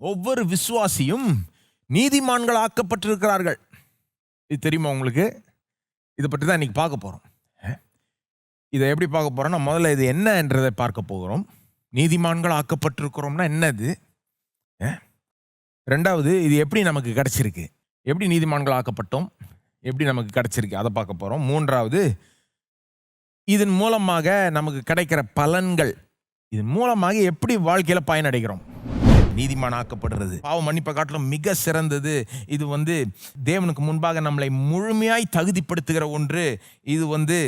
ஒவ்வொரு விசுவாசியும் நீதிமான்கள் ஆக்கப்பட்டிருக்கிறார்கள். இது தெரியுமா உங்களுக்கு? இதை பற்றி தான் இன்னைக்கு பார்க்க போகிறோம். இதை எப்படி பார்க்க போகிறோம்னா, முதல்ல இது என்னன்றதை பார்க்க போகிறோம். நீதிமான்கள் ஆக்கப்பட்டிருக்கிறோம்னா என்னது? ரெண்டாவது, இது எப்படி நமக்கு கிடைச்சிருக்கு, எப்படி நீதிமான்கள் ஆக்கப்பட்டோம், எப்படி நமக்கு கிடைச்சிருக்கு, அதை பார்க்க போகிறோம். மூன்றாவது, இதன் மூலமாக நமக்கு கிடைக்கிற பலன்கள், இதன் மூலமாக எப்படி வாழ்க்கையில் பயனடைகிறோம். நீதிமான் ஆக்கப்படுறது பாவ மன்னிப்பை காட்டிலும் மிக சிறந்தது. இது தேவனுக்கு முன்பாக நம்மளை முழுமையாய் தகுதிப்படுத்துகிற ஒன்று. இது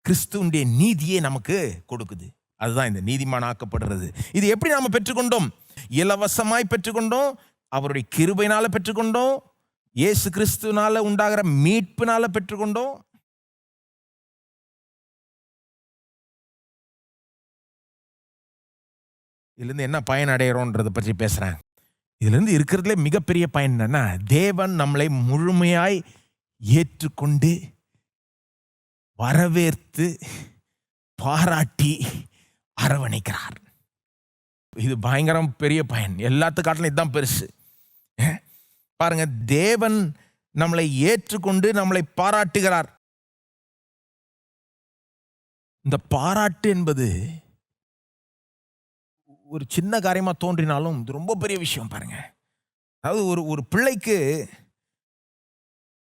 கிறிஸ்துவுடைய நீதியை நமக்கு கொடுக்குது. அதுதான் இந்த நீதிமான் ஆக்கப்படுறது. இது எப்படி நாம் பெற்றுக்கொண்டோம்? இலவசமாய் பெற்றுக்கொண்டோம். அவருடைய கிருபையினால பெற்றுக்கொண்டோம். இயேசு கிறிஸ்துனால உண்டாகிற மீட்பினால பெற்றுக்கொண்டோம். இதுலேருந்து என்ன பயன் அடைகிறோன்றதை பற்றி பேசுகிறேன். இதுலேருந்து இருக்கிறதுலே மிகப்பெரிய பயன் என்னன்னா, தேவன் நம்மளை முழுமையாய் ஏற்றுக்கொண்டு வரவேற்று பாராட்டி அரவணைக்கிறார். இது பயங்கரம் பெரிய பயன். எல்லாத்துக்காட்டிலும் இதுதான் பெருசு. பாருங்க, தேவன் நம்மளை ஏற்றுக்கொண்டு நம்மளை பாராட்டுகிறார். இந்த பாராட்டு என்பது ஒரு சின்ன காரியமா தோன்றினாலும் இது ரொம்ப பெரிய விஷயம். பாருங்க, அதாவது ஒரு பிள்ளைக்கு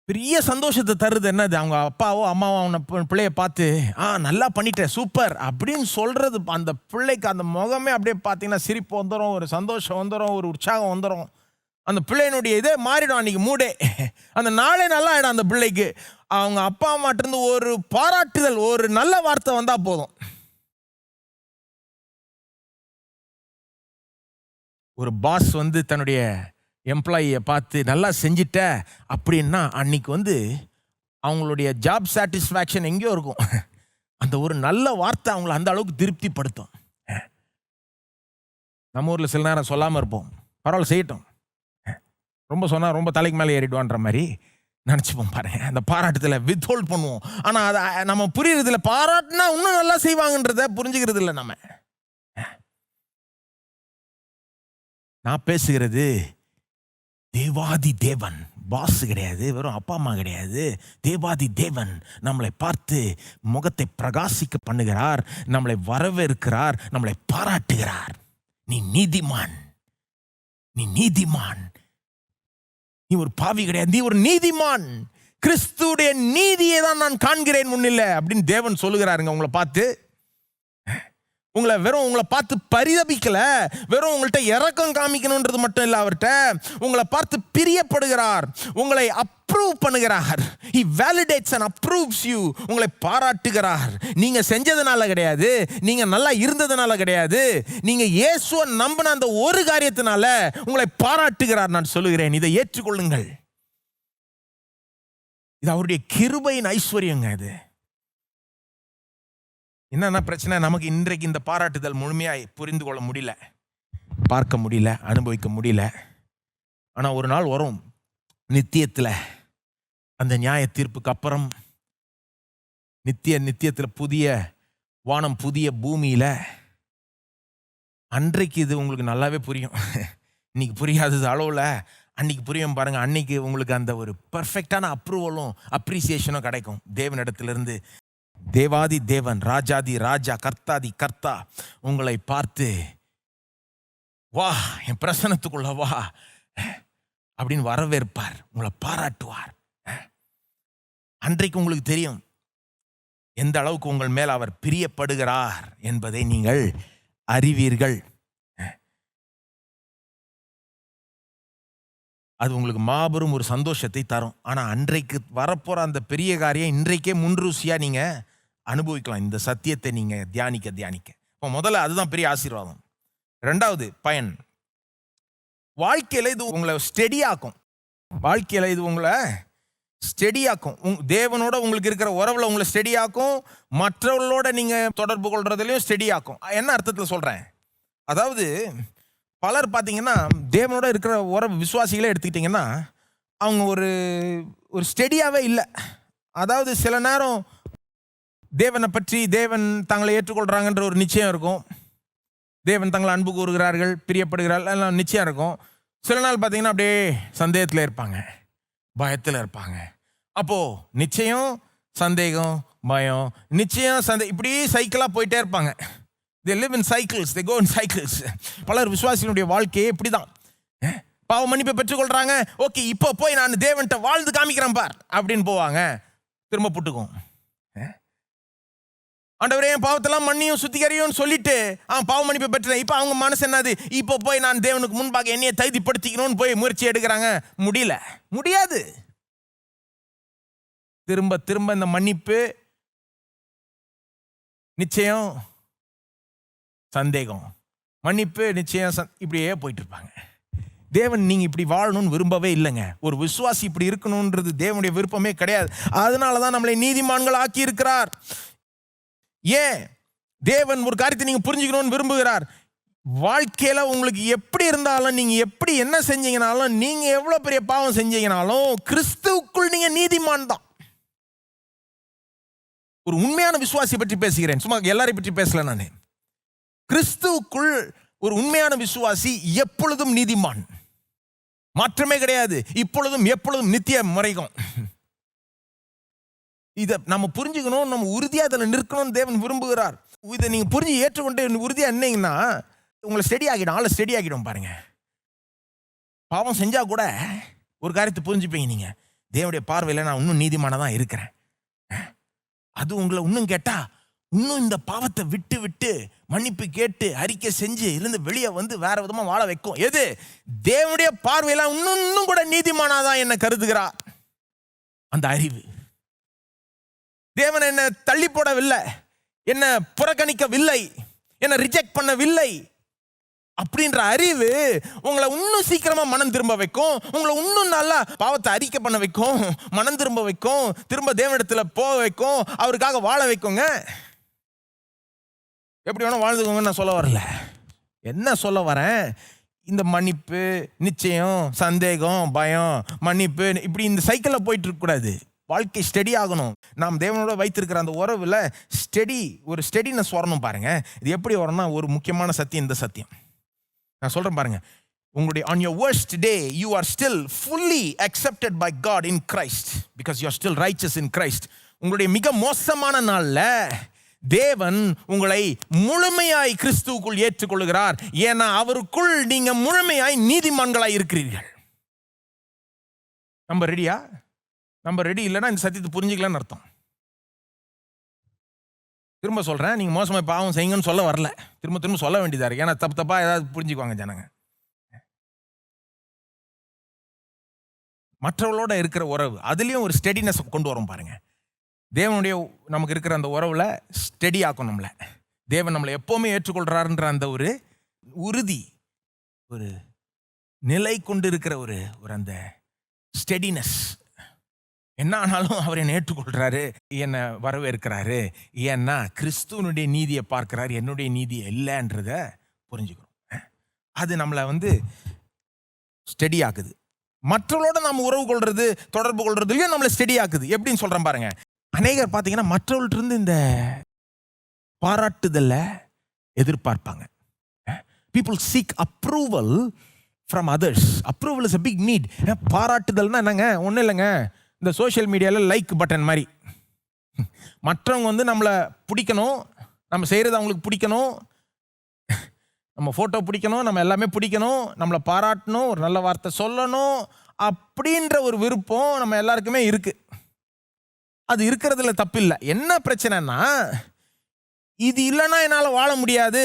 பெரிய சந்தோஷத்தை தருது என்னது? அவங்க அப்பாவோ அம்மாவோ அவனை பிள்ளைய பார்த்து நல்லா பண்ணிட்டேன், சூப்பர் அப்படின்னு சொல்றது. அந்த பிள்ளைக்கு அந்த முகமே அப்படியே பார்த்தீங்கன்னா சிரிப்பு வந்துடும், ஒரு சந்தோஷம் வந்துடும், ஒரு உற்சாகம் வந்துடும். அந்த பிள்ளையினுடைய இதே மாறிடும். அன்னைக்கு மூடே, அந்த நாளே நல்லா ஆயிடும். அந்த பிள்ளைக்கு அவங்க அப்பா அம்மாட்டிருந்து ஒரு பாராட்டுதல், ஒரு நல்ல வார்த்தை வந்தா போதும். ஒரு பாஸ் தன்னுடைய எம்ப்ளாயியை பார்த்து நல்லா செஞ்சிட்ட அப்படின்னா அன்னைக்கு அவங்களுடைய ஜாப் சாட்டிஸ்ஃபேக்ஷன் எங்கேயோ இருக்கும். அந்த ஒரு நல்ல வார்த்தை அவங்கள அந்த அளவுக்கு திருப்திப்படுத்தும். நம்ம ஊரில் சில நேரம் சொல்லாமல் இருப்போம், பரவாயில்ல செய்யட்டும், ரொம்ப சொன்னால் ரொம்ப தலைக்கு மேலே ஏறிடுவான்ற மாதிரி நினச்சிப்போம். பாருங்க, அந்த பாராட்டுதலை வித்ஹோல்ட் பண்ணுவோம். ஆனால் அதை நம்ம புரியுறதில்ல. பாராட்டுனா இன்னும் நல்லா செய்வாங்கன்றத புரிஞ்சுக்கிறது இல்லை. நான் பேசுகிறது தேவாதி தேவன், பாஸ் கிடையாது, வெறும் அப்பா அம்மா கிடையாது. தேவாதி தேவன் நம்மளை பார்த்து முகத்தை பிரகாசிக்க பண்ணுகிறார், நம்மளை வரவேற்கிறார், நம்மளை பாராட்டுகிறார். நீ நீதிமான், நீ நீதிமான், நீ ஒரு பாவி கிடையாது, நீ ஒரு நீதிமான். கிறிஸ்துடைய நீதியை தான் நான் காண்கிறேன் முன்னில்லை அப்படின்னு தேவன் சொல்லுகிறாருங்க. உங்களை பார்த்து உங்களை பார்த்து பரிதபிக்கல, வெறும் உங்கள்கிட்ட இரக்கம் காமிக்கணுன்றது மட்டும் இல்லை. அவர்கிட்ட உங்களை பார்த்து பிரியப்படுகிறார், உங்களை அப்ரூவ் பண்ணுகிறார். He validates and approves you. உங்களை பாராட்டுகிறார். நீங்க செஞ்சதுனால கிடையாது, நீங்க நல்லா இருந்ததுனால கிடையாது, நீங்க இயேசுவை நம்பின அந்த ஒரு காரியத்தினால உங்களை பாராட்டுகிறார். நான் சொல்லுகிறேன், இதை ஏற்றுக்கொள்ளுங்கள். இது அவருடைய கிருபையின் ஐஸ்வர்யங்க. இது என்னன்னா பிரச்சனை, நமக்கு இன்றைக்கு இந்த பாராட்டுதல் முழுமையாய் புரிந்து கொள்ள முடியல, பார்க்க முடியல, அனுபவிக்க முடியல. ஆனால் ஒரு நாள் வரும் நித்தியத்தில், அந்த நியாய தீர்ப்புக்கு அப்புறம் நித்தியத்தில் புதிய வானம் புதிய பூமியில், அன்றைக்கு இது உங்களுக்கு நல்லாவே புரியும். இன்னைக்கு புரியாதது அளவில் அன்னைக்கு புரியும். பாருங்க, அன்னைக்கு உங்களுக்கு அந்த ஒரு பர்ஃபெக்டான அப்ரூவலும் அப்ரிசியேஷனும் கிடைக்கும் தேவனிடத்திலிருந்து. தேவாதி தேவன், ராஜாதி ராஜா, கர்த்தாதி கர்த்தா உங்களை பார்த்து வா, என் பிரசன்னத்துக்குள்ள வா அப்படின்னு வரவேற்பார், உங்களை பாராட்டுவார். அன்றைக்கு உங்களுக்கு தெரியும் எந்த அளவுக்கு உங்கள் மேல் அவர் பிரியப்படுகிறார் என்பதை நீங்கள் அறிவீர்கள். அது உங்களுக்கு மாபெரும் ஒரு சந்தோஷத்தை தரும். ஆனால் அன்றைக்கு வரப்போகிற அந்த பெரிய காரியம் இன்றைக்கே முன்ரூசியாக நீங்கள் அனுபவிக்கலாம். இந்த சத்தியத்தை நீங்கள் தியானிக்க. இப்போ முதல்ல அதுதான் பெரிய ஆசீர்வாதம். ரெண்டாவது பயன், வாழ்க்கையில் இது உங்களை ஸ்டெடியாக்கும். வாழ்க்கையில் இது உங்களை ஸ்டெடியாக்கும். தேவனோட உங்களுக்கு இருக்கிற உறவில் உங்களை ஸ்டெடியாக்கும், மற்றவர்களோட நீங்கள் தொடர்பு கொள்றதுலையும் ஸ்டெடியாக்கும். என்ன அர்த்தத்தில் சொல்கிறேன்? அதாவது பலர் பார்த்தீங்கன்னா தேவனோட இருக்கிற உறவு விசுவாசிகளே எடுத்துக்கிட்டிங்கன்னா அவங்க ஒரு ஸ்டெடியாகவே இல்லை. அதாவது சில நேரம் தேவனை பற்றி, தேவன் தங்களை ஏற்றுக்கொள்கிறாங்கன்ற ஒரு நிச்சயம் இருக்கும், தேவன் தங்களை அன்பு கூறுகிறார்கள், பிரியப்படுகிறார்கள், எல்லாம் நிச்சயம் இருக்கும். சில நாள் பார்த்தீங்கன்னா அப்படியே சந்தேகத்தில் இருப்பாங்க, பயத்தில் இருப்பாங்க. அப்போது நிச்சயம் சந்தேகம், பயம், நிச்சயம் இப்படி சைக்கிளாக போயிட்டே இருப்பாங்க. they live in cycles, they go in cycles. பலர் விசுவாசிகளுடைய வாழ்க்கையே இப்படி தான். பாவ மன்னிப்பை பெற்றுக்கொள்கிறாங்க, ஓகே இப்போ போய் நான் தேவன்கிட்ட வாழ்ந்து காமிக்கிறேன் பார் அப்படின்னு போவாங்க, திரும்ப புட்டுக்கும். ஆண்டவரே என் பாவத்தெல்லாம் மன்னியும் சுத்திகரியும் சொல்லிட்டு பாவ மன்னிப்பை பெற்றேன், இப்போ அவங்க மனசு என்னது, இப்போ போய் நான் தேவனுக்கு முன்பாக என்னையை தைரியப்படுத்திக்கணும்னு போய் முயற்சி எடுக்கிறாங்க. முடியாது. திரும்ப திரும்ப இந்த மன்னிப்பு, நிச்சயம், சந்தேகம், மன்னிப்பு, நிச்சயம், இப்படியே போயிட்டு இருப்பாங்க. தேவன் நீங்க இப்படி வாழணும்னு விரும்பவே இல்லைங்க. ஒரு விசுவாசி இப்படி இருக்கணும்ன்றது தேவனுடைய விருப்பமே கிடையாது. அதனாலதான் நம்மளை நீதிமான்கள் ஆக்கி இருக்கிறார். ஏன் தேவன் ஒரு காரியத்தை நீங்க புரிஞ்சுக்கணும்னு விரும்புகிறார். வாழ்க்கையில உங்களுக்கு எப்படி இருந்தாலும், நீங்க எப்படி என்ன செஞ்சீங்கனாலும், நீங்க எவ்வளவு பெரிய பாவம் செஞ்சீங்கனாலும் கிறிஸ்துவுக்குள் நீங்க நீதிமான் தான். ஒரு உண்மையான விசுவாசியை பற்றி பேசுகிறேன், சும்மா எல்லாரையும் பற்றி பேசல. நான் கிறிஸ்துவுக்குள் ஒரு உண்மையான விசுவாசி எப்பொழுதும் நீதிமான், மாற்றமே கிடையாது, இப்பொழுதும் எப்பொழுதும் நித்திய முறைக்கும். இதை நம்ம புரிஞ்சுக்கணும், நம்ம உறுதியாக அதில் நிற்கணும்னு தேவன் விரும்புகிறார். இதை நீங்கள் புரிஞ்சு ஏற்றுக்கொண்டு உறுதியாக என்னங்கன்னா உங்களை ஸ்டெடி ஆகிடும், ஆளை ஸ்டெடி ஆகிடும். பாருங்க, பாவம் செஞ்சா கூட ஒரு காரியத்தை புரிஞ்சுப்பீங்க, நீங்க தேவனுடைய பார்வையில் நான் இன்னும் நீதிமானதான் தான் இருக்கிறேன். அது உங்களை இன்னும் கேட்டா இன்னும் இந்த பாவத்தை விட்டு விட்டு மன்னிப்பு கேட்டு அறிக்கை செஞ்சு இருந்து வெளியே வந்து வேற விதமா வாழ வைக்கும். எது? தேவனுடைய பார்வையில இன்னும் கூட நீதிமானாதான் என்ன கருதுகிறார். அந்த அறிவு, தேவன் என்ன தள்ளி போடவில்லை, என்ன புறக்கணிக்கவில்லை, என்ன ரிஜெக்ட் பண்ணவில்லை அப்படின்ற அறிவு உங்களை இன்னும் சீக்கிரமா மனம் திரும்ப வைக்கும். உங்களை இன்னும் நல்லா பாவத்தை அறிக்கை பண்ண வைக்கும், மனம் திரும்ப வைக்கும், திரும்ப தேவனிடத்துல போக வைக்கும், அவருக்காக வாழ வைக்குங்க. எப்படி வேணா வாழ்ந்துக்கோங்கன்னு நான் சொல்ல வரல. என்ன சொல்ல வரேன், இந்த மன்னிப்பு, நிச்சயம், சந்தேகம், பயம், மன்னிப்பு, இப்படி இந்த சைக்கிளில் போயிட்டு இருக்கக்கூடாது. வாழ்க்கை ஸ்டெடி ஆகணும். நாம் தேவனோட வைத்திருக்கிற அந்த உறவுல ஒரு ஸ்டெடினஸ் வரணும். பாருங்க, இது எப்படி வரணும்னா, ஒரு முக்கியமான சத்தியம் இந்த சத்தியம் நான் சொல்றேன் பாருங்க. உங்களுடைய on your worst day you are still fully accepted by God in Christ because you are still righteous in Christ. உங்களுடைய மிக மோசமான நாள்ல தேவன் உங்களை முழுமையாய் கிறிஸ்துவுக்குள் ஏற்றுக்கொள்கிறார். ஏன்னா அவருக்குள் நீங்க முழுமையாய் நீதிமான்களாய் இருக்கிறீர்கள். நம்ம ரெடியா? நம்ம ரெடி இல்லைன்னா இந்த சத்தியத்தை புரிஞ்சுக்கலன்னு அர்த்தம். திரும்ப சொல்றேன், நீங்க மோசமாக பாவம் செய்யுங்கன்னு சொல்ல வரல, திரும்ப திரும்ப சொல்ல வேண்டியதா இருக்கு. ஏன்னா தப்பா ஏதாவது புரிஞ்சுக்குவாங்க ஜனங்க. மற்றவர்களோட இருக்கிற உறவு, அதுலயும் ஒரு ஸ்டெடினஸ் கொண்டு வரும் பாருங்க. தேவனுடைய நமக்கு இருக்கிற அந்த உறவுல ஸ்டெடி ஆக்கணும்ல. தேவன் நம்மளை எப்பவுமே ஏற்றுக்கொள்றாருன்ற அந்த ஒரு உறுதி, ஒரு நிலை கொண்டு இருக்கிற ஒரு அந்த ஸ்டெடினஸ். என்ன ஆனாலும் அவர் என்னை ஏற்றுக்கொள்றாரு, என்னை வரவேற்கிறாரு. ஏன்னா கிறிஸ்துவனுடைய நீதியை பார்க்கிறாரு, என்னுடைய நீதியை இல்லைன்றத புரிஞ்சுக்கிறோம். அது நம்மளை ஸ்டெடி ஆக்குது. மற்றவர்களோட நம்ம உறவு கொள்றது, தொடர்பு கொள்றதுலயும் நம்மளை ஸ்டெடி ஆக்குது. எப்படின்னு சொல்றேன் பாருங்க. அநேகர் பார்த்தீங்கன்னா மற்றவர்கள்ட்ட இருந்து இந்த பாராட்டுதல்ல எதிர்பார்ப்பாங்க. People seek approval from others. Approval is a big need. பாராட்டுதல்னா என்னங்க? ஒன்றும் இல்லைங்க, இந்த சோஷியல் மீடியாவில் லைக் பட்டன் மாதிரி. மற்றவங்க நம்மளை பிடிக்கணும், நம்ம செய்கிறது அவங்களுக்கு பிடிக்கணும், நம்ம ஃபோட்டோ பிடிக்கணும், நம்ம எல்லாமே பிடிக்கணும், நம்மளை பாராட்டணும், ஒரு நல்ல வார்த்தை சொல்லணும் அப்படின்ற ஒரு விருப்பம் நம்ம எல்லாருக்குமே இருக்கு. அது இருக்கிறதுல தப்பு இல்லை. என்ன பிரச்சனைனா, இது இல்லைன்னா என்னால் வாழ முடியாது,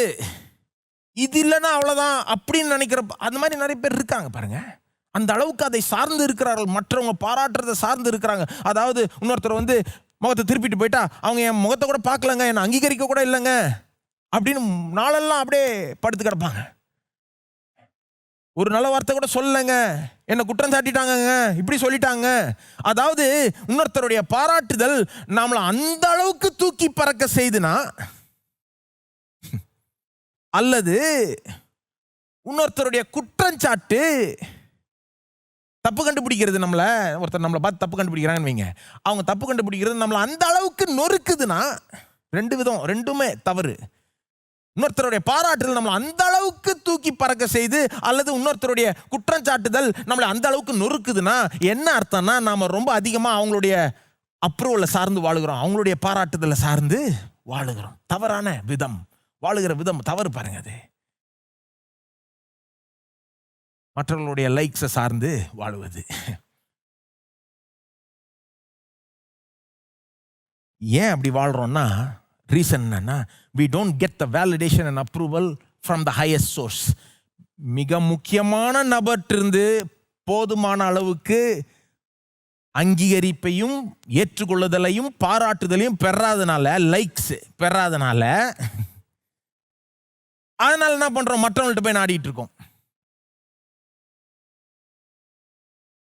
இது இல்லைன்னா அவ்வளோதான் அப்படின்னு நினைக்கிற அந்த மாதிரி நிறைய பேர் இருக்காங்க பாருங்க. அந்த அளவுக்கு அதை சார்ந்து இருக்கிறார்கள், மற்றவங்க பாராட்டுறதை சார்ந்து இருக்கிறாங்க. அதாவது இன்னொருத்தர் முகத்தை திருப்பிட்டு போயிட்டா, அவங்க என் முகத்தை கூட பார்க்கலங்க, என்னை அங்கீகரிக்க கூட இல்லைங்க அப்படின்னு நாளெல்லாம் அப்படியே படுத்து கிடப்பாங்க. ஒரு நல்ல வார்த்தை கூட சொல்லலைங்க, என்னை குற்றம் சாட்டிட்டாங்க, இப்படி சொல்லிட்டாங்க. அதாவது இன்னொருத்தருடைய பாராட்டுதல் நம்மளை அந்த அளவுக்கு தூக்கி பறக்க செய்துனா, அல்லது இன்னொருத்தருடைய குற்றஞ்சாட்டு, தப்பு கண்டுபிடிக்கிறது, ஒருத்தர் நம்மளை பார்த்து தப்பு கண்டுபிடிக்கிறாங்கன்னு வைங்க, அவங்க தப்பு கண்டுபிடிக்கிறது நம்மளை அந்த அளவுக்கு நொறுக்குதுன்னா, ரெண்டு விதம், ரெண்டுமே தவறு. இன்னொருத்தருடைய பாராட்டுதல் நம்மளை அந்த அளவுக்கு தூக்கி பறக்க செய்து, அல்லது இன்னொருத்தருடைய குற்றஞ்சாட்டுதல் நம்மளை அந்த அளவுக்கு நொறுக்குதுன்னா என்ன அர்த்தம்னா, நாம ரொம்ப அதிகமாக அவங்களுடைய அப்ரூவலை சார்ந்து வாழுகிறோம், அவங்களுடைய பாராட்டுதலை சார்ந்து வாழுகிறோம். தவறான விதம், வாழுகிற விதம் தவறு பாருங்க. அது மற்றவர்களுடைய லைக்ஸை சார்ந்து வாழுவது. ஏன் அப்படி வாழ்றோம்னா, ரீசன் என்னன்னா, we don't get the validation and approval from the highest source. மிக முக்கியமான நபர்ட்டிருந்து போதுமான அளவுக்கு அங்கீகரிப்பையும் ஏற்றுக்கொள்ளுதலையும் பாராட்டுதலையும் பெறாதனால, லைக்ஸ் பெறாதனால, அதனால என்ன பண்றோம், மற்றவங்கள்ட்ட போய் நாடிட்டு இருக்கோம்.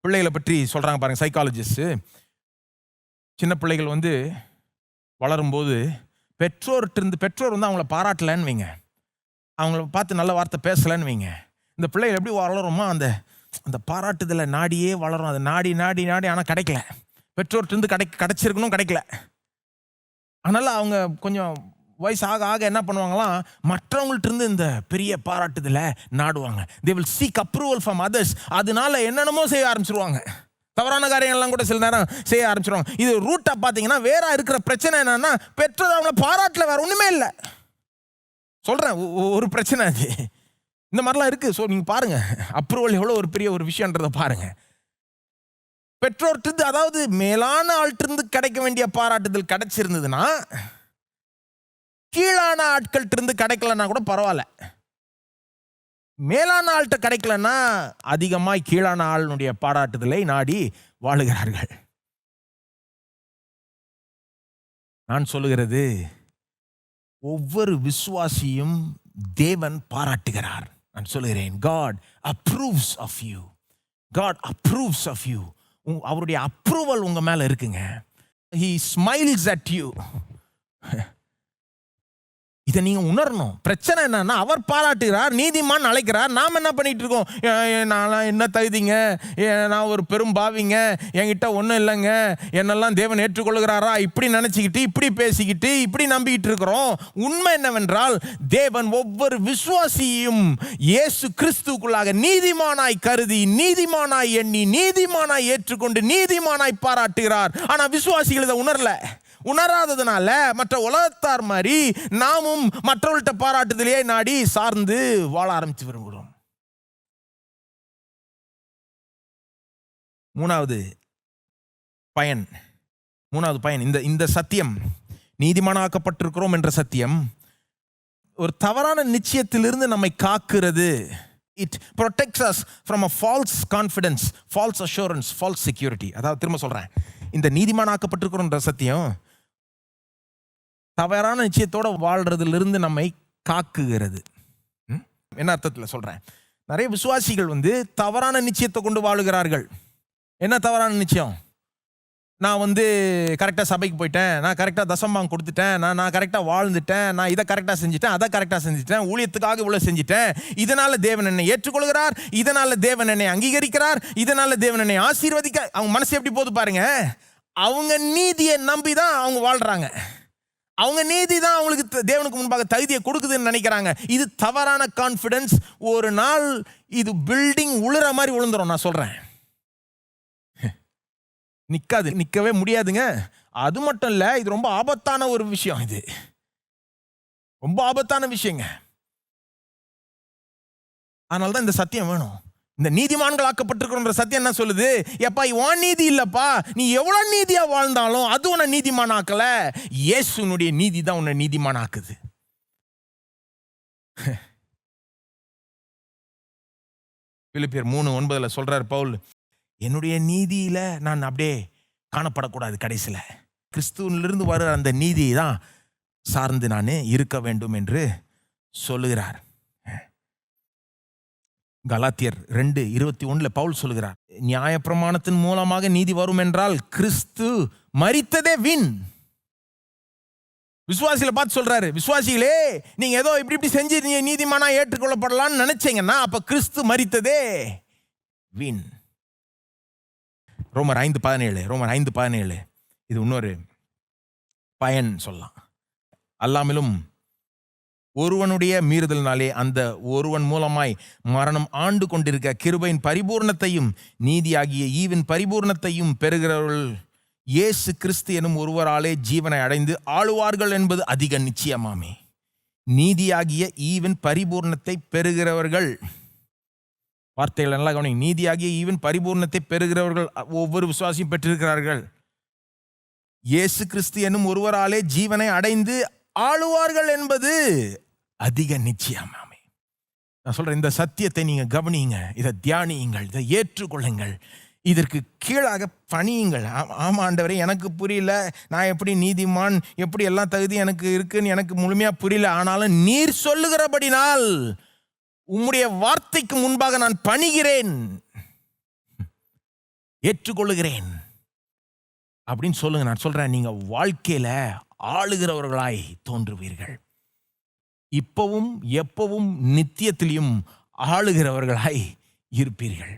பிள்ளைகளை பற்றி சொல்றாங்க பாருங்க சைக்காலஜிஸ்ட். சின்ன பிள்ளைகள் வளரும்போது பெற்றோர் அவங்கள பாராட்டலன்னு வைங்க, அவங்கள பார்த்து நல்ல வார்த்தை பேசலன்னு வைங்க, இந்த பிள்ளைகள் எப்படி வளருமோ அந்த அந்த பாராட்டுதலை நாடியே வளரும். அதை நாடி நாடி நாடி ஆனால் கிடைக்கல, பெற்றோர்கிட்ட கிடைச்சிருக்கணும், கிடைக்கல. அதனால அவங்க கொஞ்சம் வயசு ஆக ஆக என்ன பண்ணுவாங்களாம், மற்றவங்கள்ட்ட இந்த பெரிய பாராட்டுதலை நாடுவாங்க. they will seek approval from others. அதனால என்னென்னமோ செய்ய ஆரம்பிச்சிருவாங்க, தவறான காரியங்கள்லாம் கூட சில நேரம் செய்ய ஆரம்பிச்சிருவாங்க. இது ரூட்டா பார்த்தீங்கன்னா வேற இருக்கிற பிரச்சனை என்னன்னா, பெற்றோர் அவங்கள பாராட்டல, வேற ஒண்ணுமே இல்லை. சொல்றேன் ஒரு பிரச்சனை அது, இந்த மாதிரிலாம் இருக்கு. ஸோ நீங்க பாருங்க அப்ரூவல் எவ்வளோ ஒரு பெரிய ஒரு விஷயன்றதை பாருங்க. பெற்றோர்கிட்ட அதாவது மேலான ஆள்கிட்ட கிடைக்க வேண்டிய பாராட்டுதல் கிடைச்சிருந்ததுன்னா, கீழான ஆட்கள்கிட்ட இருந்து கிடைக்கலன்னா கூட பரவாயில்ல. மேலான ஆள்கிட்ட கிடைக்கலன்னா அதிகமாய் கீழான ஆளுடைய பாராட்டுதலை நாடி வாழுகிறார்கள். நான் சொல்லுகிறது, ஒவ்வொரு விசுவாசியும் தேவன் பாராட்டுகிறார். நான் சொல்லுகிறேன், God approves of you. God approves of you. அவருடைய அப்ரூவல் உங்க மேல இருக்குங்க. He smiles at you. இதை நீங்க உணரணும். பிரச்சனை என்னன்னா, அவர் பாராட்டுகிறார், நீதிமான் அழைக்கிறார், நாம் என்ன பண்ணிட்டு இருக்கோம், நான் என்ன தகுதிங்க, நான் ஒரு பெரும் பாவிங்க, என்கிட்ட ஒன்றும் இல்லைங்க, என்னெல்லாம் தேவன் ஏற்றுக்கொள்கிறாரா, இப்படி நினைச்சுக்கிட்டு இப்படி பேசிக்கிட்டு இப்படி நம்பிக்கிட்டு இருக்கிறோம். உண்மை என்னவென்றால், தேவன் ஒவ்வொரு விசுவாசியையும் இயேசு கிறிஸ்துக்குள்ளாக நீதிமானாய் கருதி, நீதிமானாய் எண்ணி, நீதிமானாய் ஏற்றுக்கொண்டு, நீதிமானாய் பாராட்டுகிறார். ஆனா விசுவாசிகள் இதை உணராததுனால மற்ற உலகத்தார் மாதிரி நாமும் மற்றவர்கள்ட்ட பாராட்டுதலையே நாடி சார்ந்து வாழ ஆரம்பித்து விரும்புகிறோம். மூணாவது பயன் இந்த சத்தியம், நீதிமானாக்கப்பட்டிருக்கிறோம் என்ற சத்தியம் ஒரு தவறான நிச்சயத்திலிருந்து நம்மை காக்கிறது. It protects us from a false confidence, false assurance, false security. அதாவது திரும்ப சொல்றேன், இந்த நீதிமானாக்கப்பட்டிருக்கிறோம் என்ற சத்தியம் தவறான நிச்சயத்தோட வாழ்றதிலிருந்து நம்மை காக்குகிறது. என்ன அர்த்தத்தில் சொல்றேன், நிறைய விசுவாசிகள் தவறான நிச்சயத்தை கொண்டு வாழுகிறார்கள். என்ன தவறான நிச்சயம், நான் கரெக்டாக சபைக்கு போயிட்டேன், நான் கரெக்டாக தசம்பாங்க கொடுத்துட்டேன், நான் கரெக்டாக வாழ்ந்துட்டேன், நான் இதை கரெக்டாக செஞ்சுட்டேன், அதை கரெக்டாக செஞ்சுட்டேன், ஊழியத்துக்காக இவ்வளோ செஞ்சுட்டேன், இதனால தேவன் என்னை ஏற்றுக்கொள்கிறார், இதனால தேவன் என்னை அங்கீகரிக்கிறார், இதனால தேவன் என்னை ஆசீர்வதிக்க. அவங்க மனசு எப்படி போது பாருங்க, அவங்க நீதியை நம்பி தான் அவங்க வாழ்றாங்க, அவங்க நீதி தான் அவங்களுக்கு தேவனுக்கு முன்பாக தகுதியை கொடுக்குதுன்னு நினைக்கிறாங்க. இது தவறான கான்ஃபிடன்ஸ். ஒரு நாள் இது பில்டிங் உழுற மாதிரி விழுந்துரும். நான் சொல்றேன், நிக்கவே முடியாதுங்க. அது மட்டும் இல்ல, இது ரொம்ப ஆபத்தான ஒரு விஷயம். இது ரொம்ப ஆபத்தான விஷயங்க. அதனாலதான் இந்த சத்தியம் வேணும். இந்த நீதிமான்கள் ஆக்கப்பட்டிருக்கிற சத்தியம் என்ன சொல்லுது, எப்பா இவன் நீதி இல்லப்பா, நீ எவ்வளவு நீதியா வாழ்ந்தாலும் அது உன்னை நீதிமான் ஆக்கல, இயேசுனுடைய நீதி தான் உன்னை நீதிமான் ஆக்குது. பிலிப்பியர் 3:9 சொல்றார் பவுல், என்னுடைய நீதியில நான் அப்படியே காணப்படக்கூடாது, கடைசியில கிறிஸ்துவிலிருந்து வர அந்த நீதியை தான் சார்ந்து நான் இருக்க வேண்டும் என்று சொல்லுகிறார். கலாத்தியர் 2:21 பவுல் சொல்லுகிறார், நியாயப்பிரமாணத்தின் மூலமாக நீதி வரும் என்றால் கிறிஸ்து மரித்ததே வீண். விசுவாசிகளை பார்த்து சொல்றாரு, விசுவாசிகளே நீங்க ஏதோ இப்படி செஞ்சு நீங்க நீதிமானா ஏற்றுக்கொள்ளப்படலாம்னு நினைச்சீங்கன்னா அப்ப கிறிஸ்து மரித்ததே வீண். ரோமர் 5:17 இது இன்னொரு பயன் சொல்லலாம். அல்லாமலும் ஒருவனுடைய மீறுதலினாலே அந்த ஒருவன் மூலமாய் மரணம் ஆண்டு கொண்டிருக்க கிருபையின் பரிபூர்ணத்தையும் நீதியாகிய ஈவின் பரிபூர்ணத்தையும் பெறுகிறவர்கள் இயேசு கிறிஸ்து எனும் ஒருவராலே ஜீவனை அடைந்து ஆளுவார்கள் என்பது அதிக நிச்சயமாமே. நீதியாகிய ஈவின் பரிபூர்ணத்தை பெறுகிறவர்கள், வார்த்தைகள் நல்லா கவனிங்க. நீதியாகிய ஈவின் பரிபூர்ணத்தை பெறுகிறவர்கள் ஒவ்வொரு விசுவாசியும் பெற்றிருக்கிறார்கள். இயேசு கிறிஸ்து எனும் ஒருவராலே ஜீவனை அடைந்து ஆளுவார்கள் என்பது அதிக நிச்சயமாமே. நான் சொல்றேன், இந்த சத்தியத்தை நீங்க கவனியுங்க, இதை தியானியுங்கள், இதை ஏற்றுக்கொள்ளுங்கள், இதற்கு கீழாக பணியுங்கள். ஆமா ஆண்டவரே, எனக்கு புரியல, நான் எப்படி நீதிமான், எப்படி எல்லாம் தகுதி எனக்கு இருக்குன்னு எனக்கு முழுமையா புரியல, ஆனாலும் நீர் சொல்லுகிறபடினால் உம்முடைய வார்த்தைக்கு முன்பாக நான் பணிகிறேன், ஏற்றுக்கொள்ளுகிறேன் அப்படின்னு சொல்லுங்க. நான் சொல்றேன், நீங்க வாழ்க்கையில ஆளுகிறவர்களாய் தோன்றுவீர்கள். இப்பவும் எப்பவும் நித்தியத்திலையும் ஆளுகிறவர்களாய் இருப்பீர்கள்.